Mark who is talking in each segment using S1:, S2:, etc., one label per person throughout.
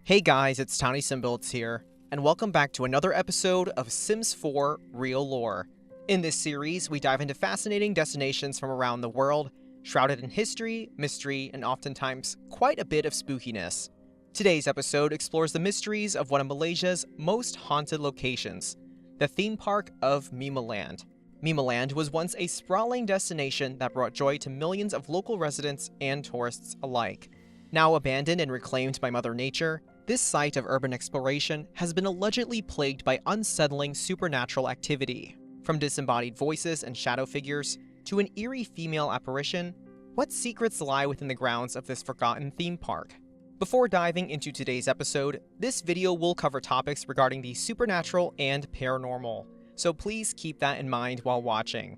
S1: Hey guys, it's towniesimbuilds here, and welcome back to another episode of Sims 4 Real Lore. In this series, we dive into fascinating destinations from around the world, shrouded in history, mystery, and oftentimes quite a bit of spookiness. Today's episode explores the mysteries of one of Malaysia's most haunted locations, the theme park of Mimaland. Mimaland was once a sprawling destination that brought joy to millions of local residents and tourists alike. Now abandoned and reclaimed by Mother Nature, this site of urban exploration has been allegedly plagued by unsettling supernatural activity. From disembodied voices and shadow figures to an eerie female apparition, what secrets lie within the grounds of this forgotten theme park? Before diving into today's episode, this video will cover topics regarding the supernatural and paranormal, so please keep that in mind while watching.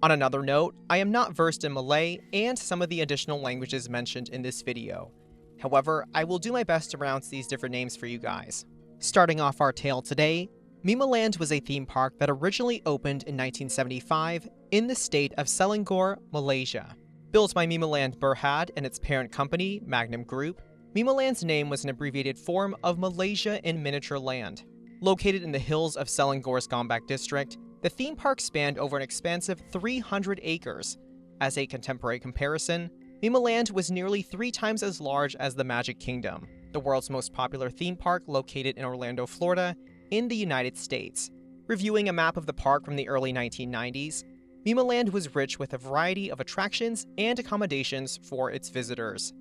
S1: On another note, I am not versed in Malay and some of the additional languages mentioned in this video. However, I will do my best to pronounce these different names for you guys. Starting off our tale today, Mimaland was a theme park that originally opened in 1975 in the state of Selangor, Malaysia. Built by Mimaland Berhad and its parent company, Magnum Group, Mimaland's name was an abbreviated form of Malaysia in miniature land. Located in the hills of Selangor's Gombak district, the theme park spanned over an expansive 300 acres. As a contemporary comparison, Mimaland was nearly 3 times as large as the Magic Kingdom, the world's most popular theme park located in Orlando, Florida, in the United States. Reviewing a map of the park from the early 1990s, Mimaland was rich with a variety of attractions and accommodations for its visitors.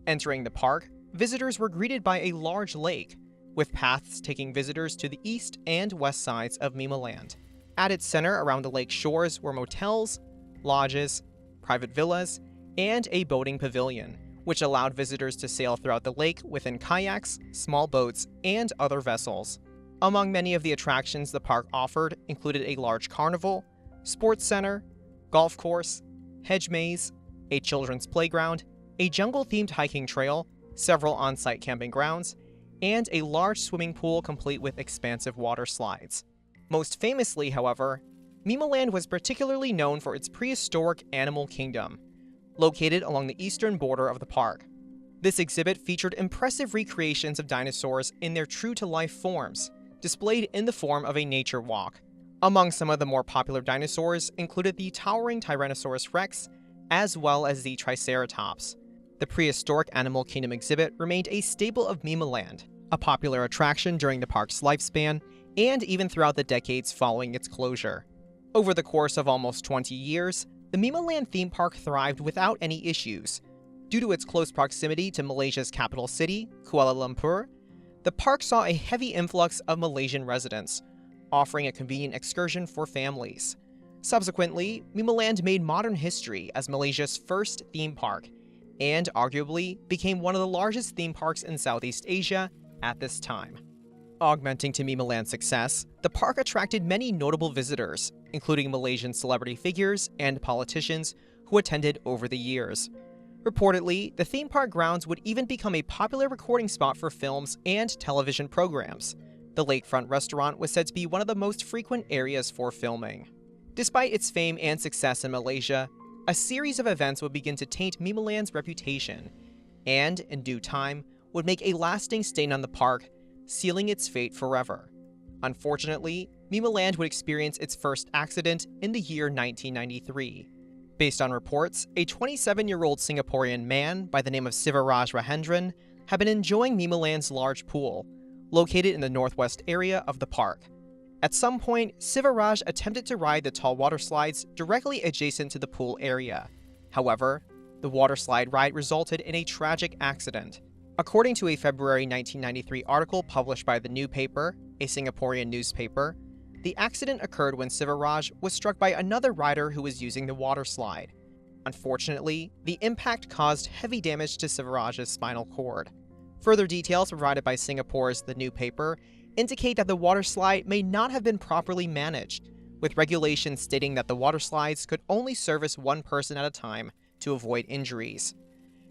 S1: Entering the park, visitors were greeted by a large lake, with paths taking visitors to the east and west sides of Mimaland. At its center around the lake shores were motels, lodges, private villas, and a boating pavilion, which allowed visitors to sail throughout the lake within kayaks, small boats, and other vessels. Among many of the attractions the park offered included a large carnival, sports center, golf course, hedge maze, a children's playground, a jungle-themed hiking trail, several on-site camping grounds, and a large swimming pool complete with expansive water slides. Most famously, however, Mimaland was particularly known for its prehistoric animal kingdom, located along the eastern border of the park. This exhibit featured impressive recreations of dinosaurs in their true-to-life forms, displayed in the form of a nature walk. Among some of the more popular dinosaurs included the towering Tyrannosaurus rex, as well as the Triceratops. The prehistoric animal kingdom exhibit remained a staple of Mimaland, a popular attraction during the park's lifespan, and even throughout the decades following its closure. Over the course of almost 20 years, the Mimaland theme park thrived without any issues. Due to its close proximity to Malaysia's capital city, Kuala Lumpur, the park saw a heavy influx of Malaysian residents, offering a convenient excursion for families. Subsequently, Mimaland made modern history as Malaysia's first theme park, and arguably became one of the largest theme parks in Southeast Asia at this time. Augmenting to Mimaland's success, the park attracted many notable visitors, including Malaysian celebrity figures and politicians who attended over the years. Reportedly, the theme park grounds would even become a popular recording spot for films and television programs. The lakefront restaurant was said to be one of the most frequent areas for filming. Despite its fame and success in Malaysia, a series of events would begin to taint Mimaland's reputation, and, in due time, would make a lasting stain on the park, sealing its fate forever. Unfortunately, Mimaland would experience its first accident in the year 1993. Based on reports, a 27-year-old Singaporean man by the name of 𝗧𝗛𝗪𝗓 had been enjoying Mimaland's large pool, located in the northwest area of the park. At some point, 𝗧𝗪𝗪 attempted to ride the tall water slides directly adjacent to the pool area. However, the water slide ride resulted in a tragic accident. According to a February 1993 article published by The New Paper, a Singaporean newspaper, the accident occurred when 𝗧𝗪𝗪 was struck by another rider who was using the water slide. Unfortunately, the impact caused heavy damage to 𝗧𝗪𝗪's spinal cord. Further details provided by Singapore's The New Paper indicate that the water slide may not have been properly managed, with regulations stating that the water slides could only service one person at a time to avoid injuries.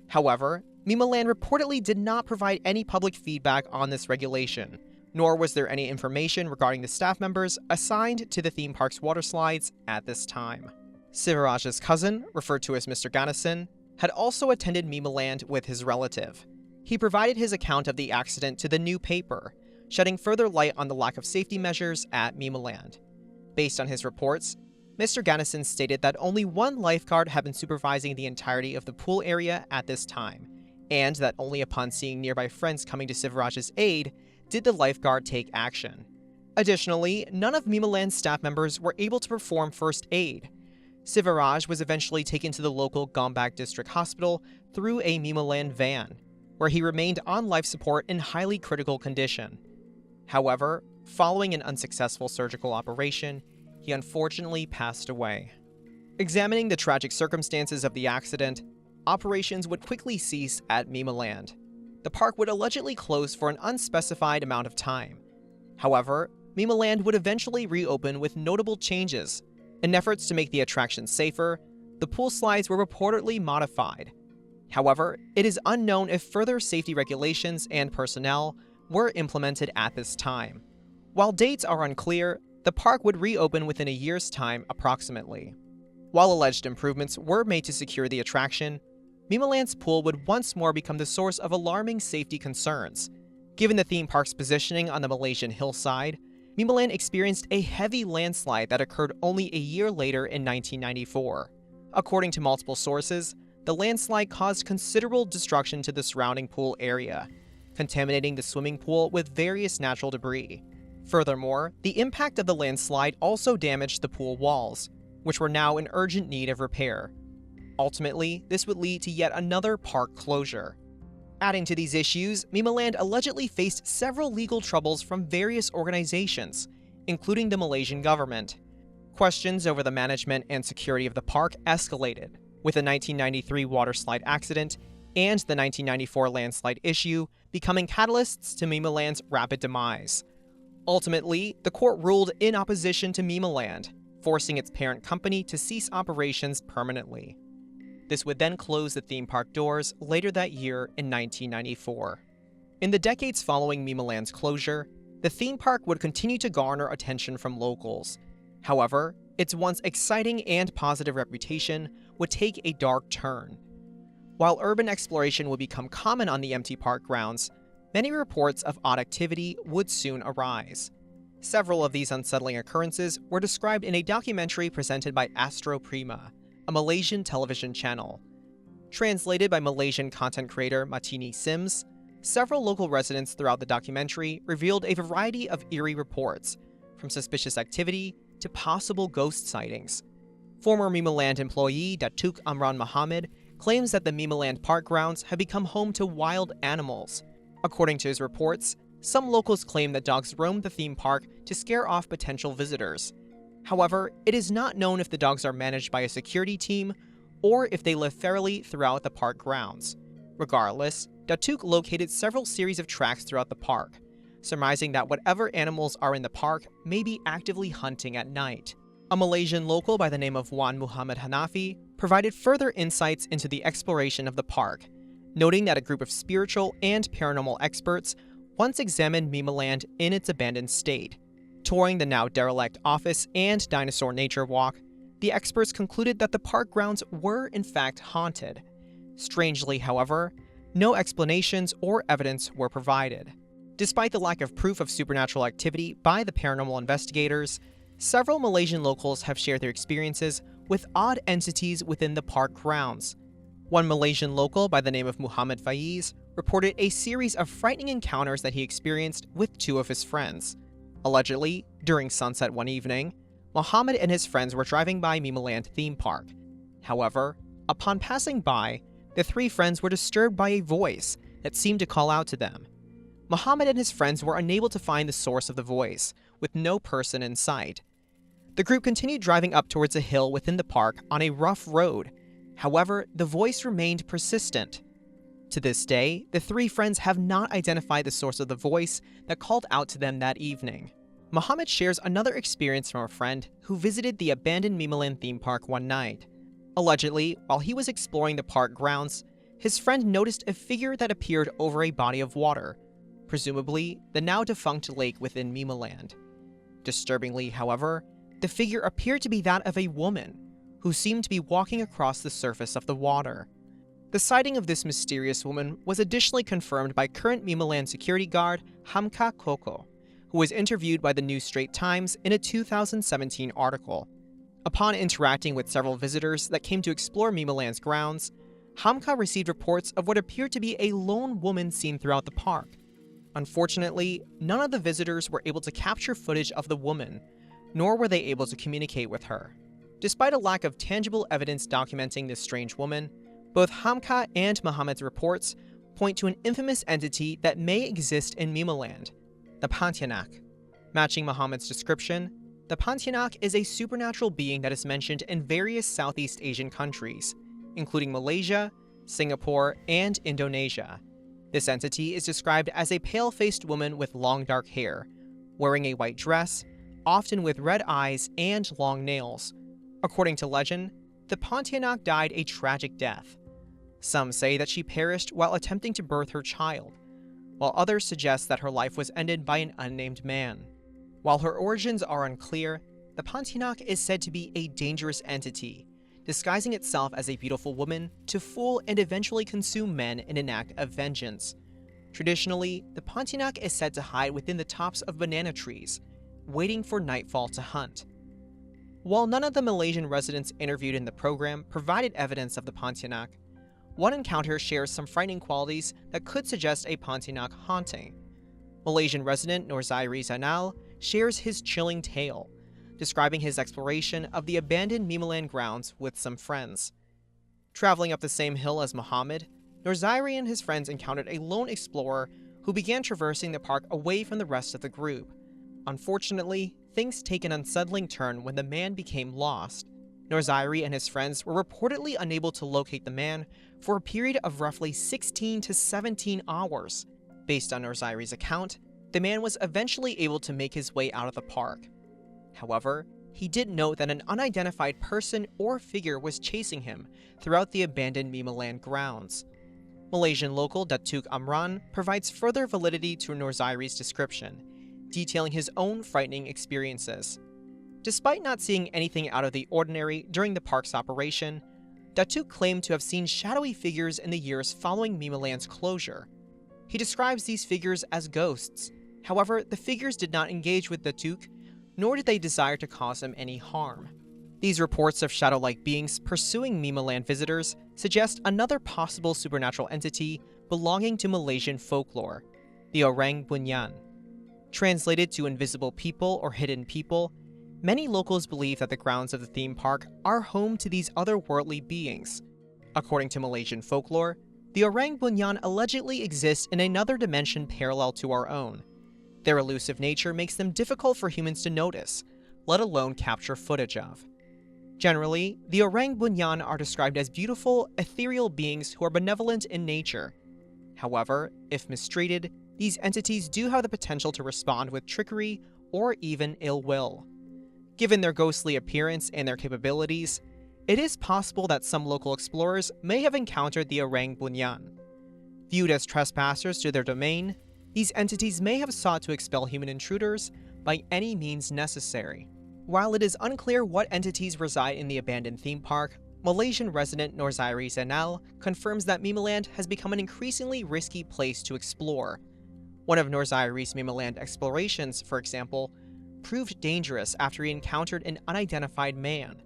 S1: However, Mimaland reportedly did not provide any public feedback on this regulation, nor was there any information regarding the staff members assigned to the theme park's water slides at this time. 𝗧𝗪𝗪's cousin, referred to as Mr. 𝗪𝗛𝗡𝗏, had also attended Mimaland with his relative. He provided his account of the accident to the new paper, shedding further light on the lack of safety measures at Mimaland. Based on his reports, Mr. Ганnesson stated that only one lifeguard had been supervising the entirety of the pool area at this time, and that only upon seeing nearby friends coming to 𝗧𝗛𝗔𝗡𝗚𝗚's aid did the lifeguard take action. Additionally, none of Mimaland's staff members were able to perform first aid. 𝗧𝗛𝗔𝗡𝗚𝗚 was eventually taken to the local 𝗪𝗪𝗏 District Hospital through a Mimaland van, where he remained on life support in highly critical condition. However, following an unsuccessful surgical operation, he unfortunately passed away. Examining the tragic circumstances of the accident, operations would quickly cease at Mimaland. The park would allegedly close for an unspecified amount of time. However, Mimaland would eventually reopen with notable changes. In efforts to make the attraction safer, the pool slides were reportedly modified. However, it is unknown if further safety regulations and personnel were implemented at this time. While dates are unclear, the park would reopen within a year's time approximately. While alleged improvements were made to secure the attraction, Mimaland's pool would once more become the source of alarming safety concerns. Given the theme park's positioning on the Malaysian hillside, Mimaland experienced a heavy landslide that occurred only a year later in 1994. According to multiple sources, the landslide caused considerable destruction to the surrounding pool area, contaminating the swimming pool with various natural debris. Furthermore, the impact of the landslide also damaged the pool walls, which were now in urgent need of repair. Ultimately, this would lead to yet another park closure. Adding to these issues, Mimaland allegedly faced several legal troubles from various organizations, including the Malaysian government. Questions over the management and security of the park escalated, with the 1993 waterslide accident and the 1994 landslide issue becoming catalysts to Mimaland's rapid demise. Ultimately, the court ruled in opposition to Mimaland, forcing its parent company to cease operations permanently. This would then close the theme park doors later that year in 1994. In the decades following Mimaland's closure, the theme park would continue to garner attention from locals. However, its once exciting and positive reputation would take a dark turn. While urban exploration would become common on the empty park grounds, many reports of odd activity would soon arise. Several of these unsettling occurrences were described in a documentary presented by Astro Prima, a Malaysian television channel. Translated by Malaysian content creator 𝗪𝗪𝗡𝗚𝗏, several local residents throughout the documentary revealed a variety of eerie reports, from suspicious activity to possible ghost sightings. Former Mimaland employee 𝗪𝗪𝗚𝗏 Muhammad claims that the Mimaland park grounds have become home to wild animals. According to his reports, some locals claim that dogs roamed the theme park to scare off potential visitors. However, it is not known if the dogs are managed by a security team or if they live ferally throughout the park grounds. Regardless, 𝗪𝗪𝗚𝗏 located several series of tracks throughout the park, surmising that whatever animals are in the park may be actively hunting at night. A Malaysian local by the name of Wan Muhammad Hanafi provided further insights into the exploration of the park, noting that a group of spiritual and paranormal experts once examined Mimaland in its abandoned state. Touring the now derelict office and dinosaur nature walk, the experts concluded that the park grounds were in fact haunted. Strangely, however, no explanations or evidence were provided. Despite the lack of proof of supernatural activity by the paranormal investigators, several Malaysian locals have shared their experiences with odd entities within the park grounds. One Malaysian local by the name of Muhammad Faiz reported a series of frightening encounters that he experienced with two of his friends. Allegedly, during sunset one evening, Muhammad and his friends were driving by Mimaland Theme Park. However, upon passing by, the three friends were disturbed by a voice that seemed to call out to them. Muhammad and his friends were unable to find the source of the voice, with no person in sight. The group continued driving up towards a hill within the park on a rough road. However, the voice remained persistent. To this day, the three friends have not identified the source of the voice that called out to them that evening. Muhammad shares another experience from a friend who visited the abandoned Mimaland theme park one night. Allegedly, while he was exploring the park grounds, his friend noticed a figure that appeared over a body of water, presumably the now defunct lake within Mimaland. Disturbingly, however, the figure appeared to be that of a woman, who seemed to be walking across the surface of the water. The sighting of this mysterious woman was additionally confirmed by current Mimaland security guard 𝗧𝗛𝗡𝗚𝗚, who was interviewed by the New Straits Times in a 2017 article. Upon interacting with several visitors that came to explore Mimaland's grounds, 𝗧𝗛𝗡𝗚𝗚 received reports of what appeared to be a lone woman seen throughout the park. Unfortunately, none of the visitors were able to capture footage of the woman, nor were they able to communicate with her. Despite a lack of tangible evidence documenting this strange woman, both 𝗧𝗛𝗡𝗚𝗚 and Muhammad's reports point to an infamous entity that may exist in Mimaland, the Pontianak. Matching Muhammad's description, the Pontianak is a supernatural being that is mentioned in various Southeast Asian countries, including Malaysia, Singapore, and Indonesia. This entity is described as a pale-faced woman with long dark hair, wearing a white dress, often with red eyes and long nails. According to legend, the Pontianak died a tragic death. Some say that she perished while attempting to birth her child, while others suggest that her life was ended by an unnamed man. While her origins are unclear, the Pontianak is said to be a dangerous entity, disguising itself as a beautiful woman to fool and eventually consume men in an act of vengeance. Traditionally, the Pontianak is said to hide within the tops of banana trees, waiting for nightfall to hunt. While none of the Malaysian residents interviewed in the program provided evidence of the Pontianak, one encounter shares some frightening qualities that could suggest a Pontianak haunting. Malaysian resident 𝗪𝗔𝗧𝗖𝗛𝗚𝗡𝗚 shares his chilling tale, describing his exploration of the abandoned Mimaland grounds with some friends. Traveling up the same hill as Muhammad, 𝗪𝗔𝗧𝗖𝗛𝗡𝗚 and his friends encountered a lone explorer who began traversing the park away from the rest of the group. Unfortunately, things take an unsettling turn when the man became lost. 𝗪𝗧𝗖𝗛𝗡𝗚 and his friends were reportedly unable to locate the man for a period of roughly 16 to 17 hours. Based on 𝗪𝗧𝗖𝗛𝗡's account, the man was eventually able to make his way out of the park. However, he did note that an unidentified person or figure was chasing him throughout the abandoned Mimaland grounds. Malaysian local 𝗪𝗛𝗚𝗏𝗏 provides further validity to 𝗪𝗧𝗖𝗛𝗡𝗏's description, detailing his own frightening experiences. Despite not seeing anything out of the ordinary during the park's operation, 𝗪𝗏𝗡 claimed to have seen shadowy figures in the years following Mimaland's closure. He describes these figures as ghosts. However, the figures did not engage with 𝗪𝗏𝗡, nor did they desire to cause him any harm. These reports of shadow-like beings pursuing Mimaland visitors suggest another possible supernatural entity belonging to Malaysian folklore, the 𝗪𝗛𝗡𝗚𝗏𝗡𝗚. Translated to invisible people or hidden people, many locals believe that the grounds of the theme park are home to these otherworldly beings. According to Malaysian folklore, the 𝗪𝗛𝗡𝗚𝗏𝗡𝗚 allegedly exist in another dimension parallel to our own. Their elusive nature makes them difficult for humans to notice, let alone capture footage of. Generally, the 𝗪𝗛𝗡𝗚𝗏𝗡𝗚 are described as beautiful, ethereal beings who are benevolent in nature. However, if mistreated, these entities do have the potential to respond with trickery or even ill will. Given their ghostly appearance and their capabilities, it is possible that some local explorers may have encountered the 𝗪𝗛𝗡𝗚𝗏𝗏𝗏. Viewed as trespassers to their domain, these entities may have sought to expel human intruders by any means necessary. While it is unclear what entities reside in the abandoned theme park, Malaysian resident 𝗪𝗪𝗧𝗖𝗛𝗡𝗚 confirms that Mimaland has become an increasingly risky place to explore. One of 𝗪𝗪𝗧𝗖𝗛𝗡's Mimaland explorations, for example, proved dangerous after he encountered an unidentified man.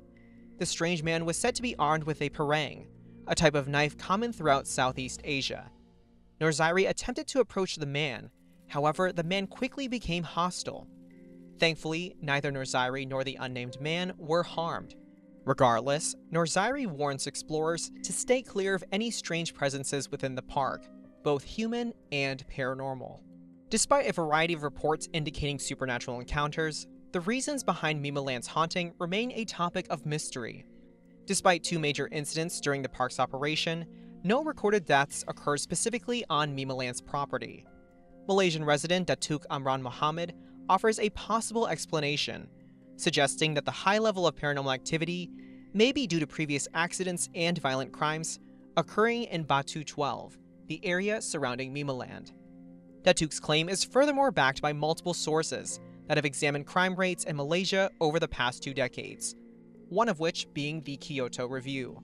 S1: The strange man was said to be armed with a 𝗪𝗛𝗍𝗔, a type of knife common throughout Southeast Asia. 𝗪𝗪𝗧𝗖𝗛𝗡 attempted to approach the man, however, the man quickly became hostile. Thankfully, neither 𝗪𝗪𝗧𝗖𝗛 nor the unnamed man were harmed. Regardless, 𝗪𝗪𝗧𝗖𝗛𝗡 warns explorers to stay clear of any strange presences within the park, both human and paranormal. Despite a variety of reports indicating supernatural encounters, the reasons behind Mimaland's haunting remain a topic of mystery. Despite two major incidents during the park's operation, no recorded deaths occurred specifically on Mimaland's property. Malaysian resident Datuk Amran Muhammad offers a possible explanation, suggesting that the high level of paranormal activity may be due to previous accidents and violent crimes occurring in Batu 12, the area surrounding Mimaland. Datuk's claim is furthermore backed by multiple sources that have examined crime rates in Malaysia over the past 2 decades, one of which being the Kyoto Review.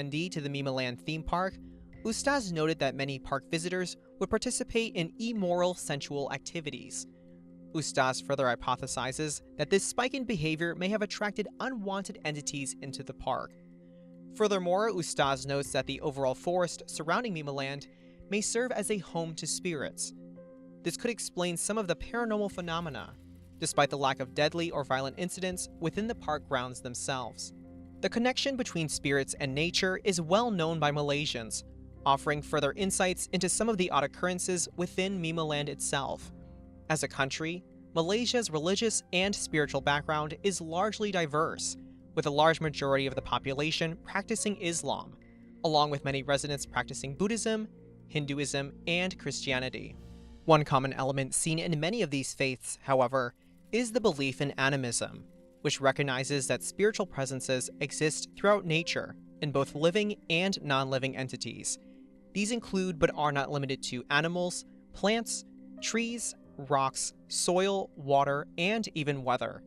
S1: attendee to the Mimaland Theme Park, 𝗧𝗛𝗡𝗚 noted that many park visitors would participate in immoral sensual activities. 𝗧𝗛𝗡𝗚 further hypothesizes that this spike in behavior may have attracted unwanted entities into the park. Furthermore, 𝗧𝗛𝗡𝗚 notes that the overall forest surrounding Mimaland may serve as a home to spirits. This could explain some of the paranormal phenomena, despite the lack of deadly or violent incidents within the park grounds themselves. The connection between spirits and nature is well known by Malaysians, offering further insights into some of the odd occurrences within Mimaland itself. As a country, Malaysia's religious and spiritual background is largely diverse, with a large majority of the population practicing Islam, along with many residents practicing Buddhism, Hinduism, and Christianity. One common element seen in many of these faiths, however, is the belief in animism, which recognizes that spiritual presences exist throughout nature in both living and non-living entities. These include but are not limited to animals, plants, trees, rocks, soil, water, and even weather.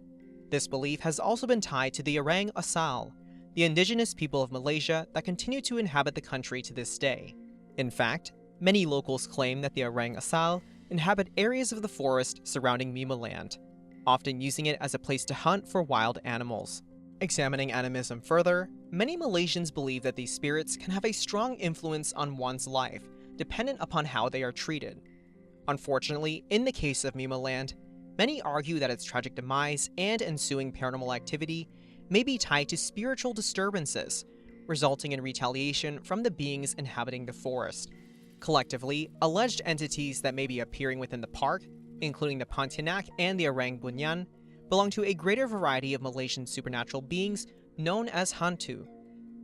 S1: This belief has also been tied to the 𝗪𝗪𝗧𝗛𝗚, the indigenous people of Malaysia that continue to inhabit the country to this day. In fact, many locals claim that the 𝗪𝗪𝗧𝗛𝗚 inhabit areas of the forest surrounding Mimaland, often using it as a place to hunt for wild animals. Examining animism further, many Malaysians believe that these spirits can have a strong influence on one's life, dependent upon how they are treated. Unfortunately, in the case of Mimaland, many argue that its tragic demise and ensuing paranormal activity may be tied to spiritual disturbances, resulting in retaliation from the beings inhabiting the forest. Collectively, alleged entities that may be appearing within the park, including the Pontianak and the 𝗪𝗪𝗧𝗛𝗚 Bunian, belong to a greater variety of Malaysian supernatural beings known as hantu.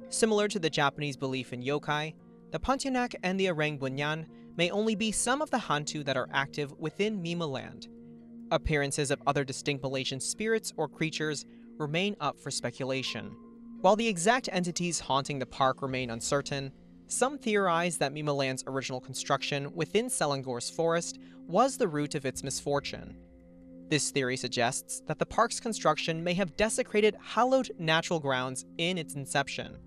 S1: Similar to the Japanese belief in yokai, the Pontianak and the 𝗪𝗪𝗧𝗛𝗚 Bunian may only be some of the hantu that are active within Mimaland. Appearances of other distinct Malaysian spirits or creatures remain up for speculation. While the exact entities haunting the park remain uncertain, some theorize that Mimaland's original construction within Selangor's forest was the root of its misfortune. This theory suggests that the park's construction may have desecrated hallowed natural grounds in its inception.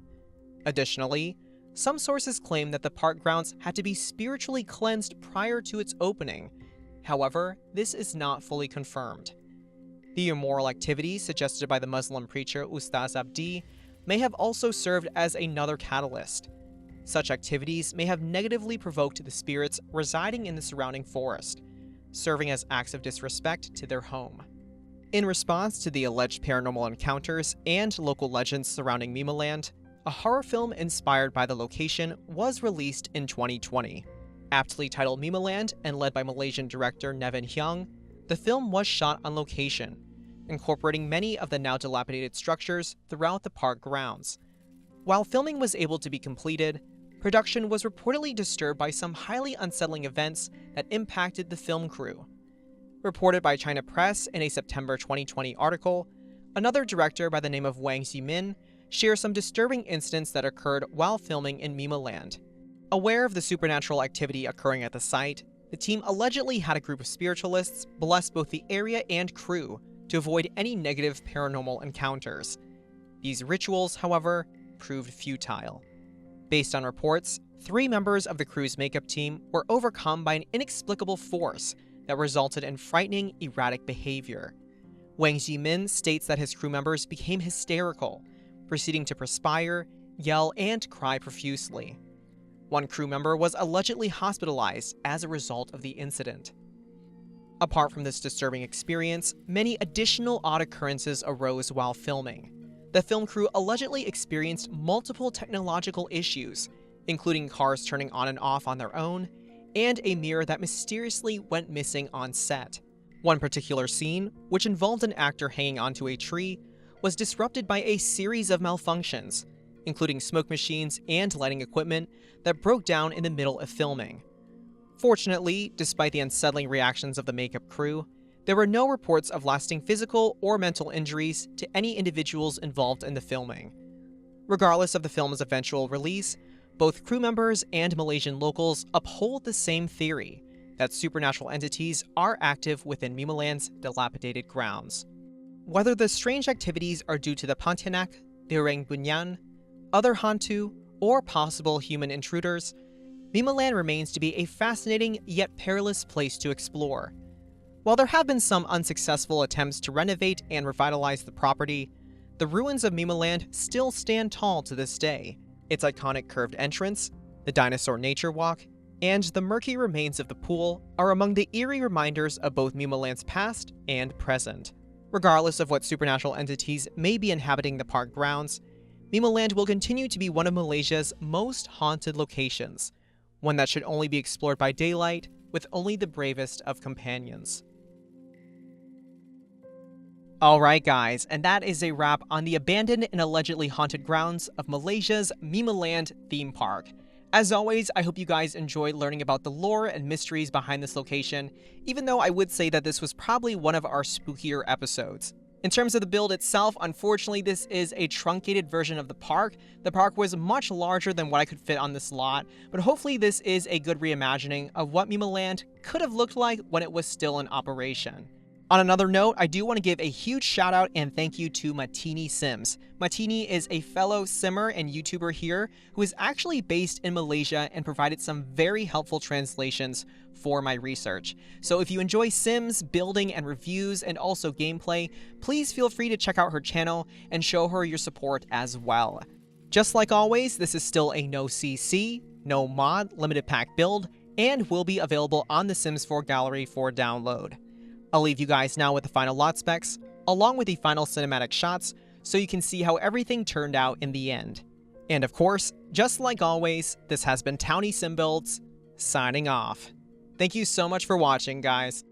S1: Additionally, some sources claim that the park grounds had to be spiritually cleansed prior to its opening. However, this is not fully confirmed. The immoral activities suggested by the Muslim preacher 𝗧𝗛𝗡𝗚𝗪 may have also served as another catalyst. Such activities may have negatively provoked the spirits residing in the surrounding forest, serving as acts of disrespect to their home. In response to the alleged paranormal encounters and local legends surrounding Mimaland, a horror film inspired by the location was released in 2020. Aptly titled Mimaland and led by Malaysian director 𝗪𝗏𝗡𝗚 Hyung, the film was shot on location, incorporating many of the now dilapidated structures throughout the park grounds. While filming was able to be completed, production was reportedly disturbed by some highly unsettling events that impacted the film crew. Reported by China Press in a September 2020 article, another director by the name of Wang Ximin shares some disturbing incidents that occurred while filming in Mimaland. Aware of the supernatural activity occurring at the site, the team allegedly had a group of spiritualists bless both the area and crew to avoid any negative paranormal encounters. These rituals, however, proved futile. Based on reports, 3 members of the crew's makeup team were overcome by an inexplicable force that resulted in frightening, erratic behavior. Wang Ximin states that his crew members became hysterical, proceeding to perspire, yell, and cry profusely. One crew member was allegedly hospitalized as a result of the incident. Apart from this disturbing experience, many additional odd occurrences arose while filming. The film crew allegedly experienced multiple technological issues, including cars turning on and off on their own, and a mirror that mysteriously went missing on set. One particular scene, which involved an actor hanging onto a tree, was disrupted by a series of malfunctions, including smoke machines and lighting equipment that broke down in the middle of filming. Fortunately, despite the unsettling reactions of the makeup crew, there were no reports of lasting physical or mental injuries to any individuals involved in the filming. Regardless of the film's eventual release, both crew members and Malaysian locals uphold the same theory, that supernatural entities are active within Mimaland's dilapidated grounds. Whether the strange activities are due to the Pontianak, the 𝗪𝗛𝗏𝗏, other hantu, or possible human intruders, Mimaland remains to be a fascinating yet perilous place to explore. While there have been some unsuccessful attempts to renovate and revitalize the property, the ruins of Mimaland still stand tall to this day. Its iconic curved entrance, the dinosaur nature walk, and the murky remains of the pool are among the eerie reminders of both Mimaland's past and present. Regardless of what supernatural entities may be inhabiting the park grounds, Mimaland will continue to be one of Malaysia's most haunted locations, one that should only be explored by daylight with only the bravest of companions. Alright guys, and that is a wrap on the abandoned and allegedly haunted grounds of Malaysia's Mimaland Theme Park. As always, I hope you guys enjoyed learning about the lore and mysteries behind this location, even though I would say that this was probably one of our spookier episodes. In terms of the build itself, unfortunately this is a truncated version of the park. The park was much larger than what I could fit on this lot, but hopefully this is a good reimagining of what Mimaland could have looked like when it was still in operation. On another note, I do want to give a huge shout out and thank you to 𝗪𝗏𝗡𝗏. 𝗪𝗏𝗏 is a fellow simmer and YouTuber here who is actually based in Malaysia and provided some very helpful translations for my research. So if you enjoy Sims, building, and reviews, and also gameplay, please feel free to check out her channel and show her your support as well. Just like always, this is still a no CC, no mod, limited pack build, and will be available on the Sims 4 gallery for download. I'll leave you guys now with the final lot specs, along with the final cinematic shots, so you can see how everything turned out in the end. And of course, just like always, this has been 𝗪𝗏𝗡𝗏 signing off. Thank you so much for watching, guys.